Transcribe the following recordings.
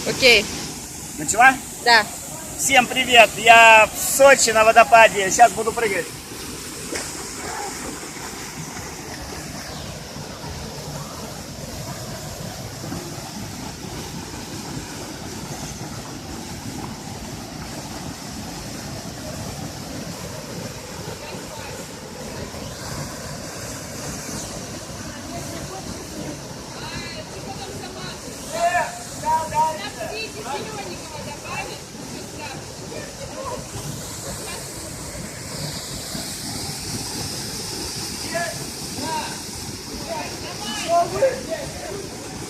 Окей. Начала? Да. Всем привет! Я в Сочи на водопаде. Сейчас буду прыгать.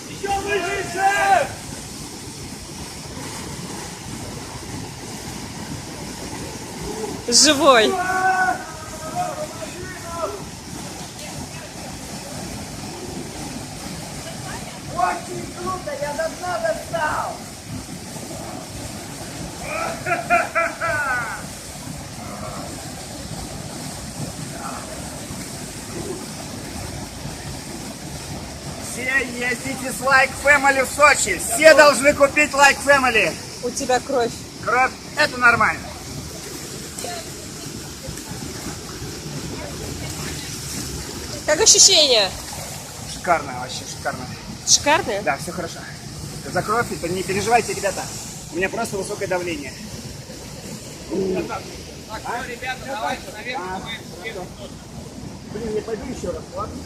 Еще выше! Живой. Очень круто! Я до дна достал! Все ездите с Like Family в Сочи. Все должны купить Like Family. У тебя кровь. Кровь – это нормально. Как ощущения? Шикарно, вообще шикарно. Шикарные? Да, все хорошо. За кровь, не переживайте, ребята. У меня просто высокое давление. Так, все, ребята, давайте наверх. Блин, я пойду еще раз, ладно?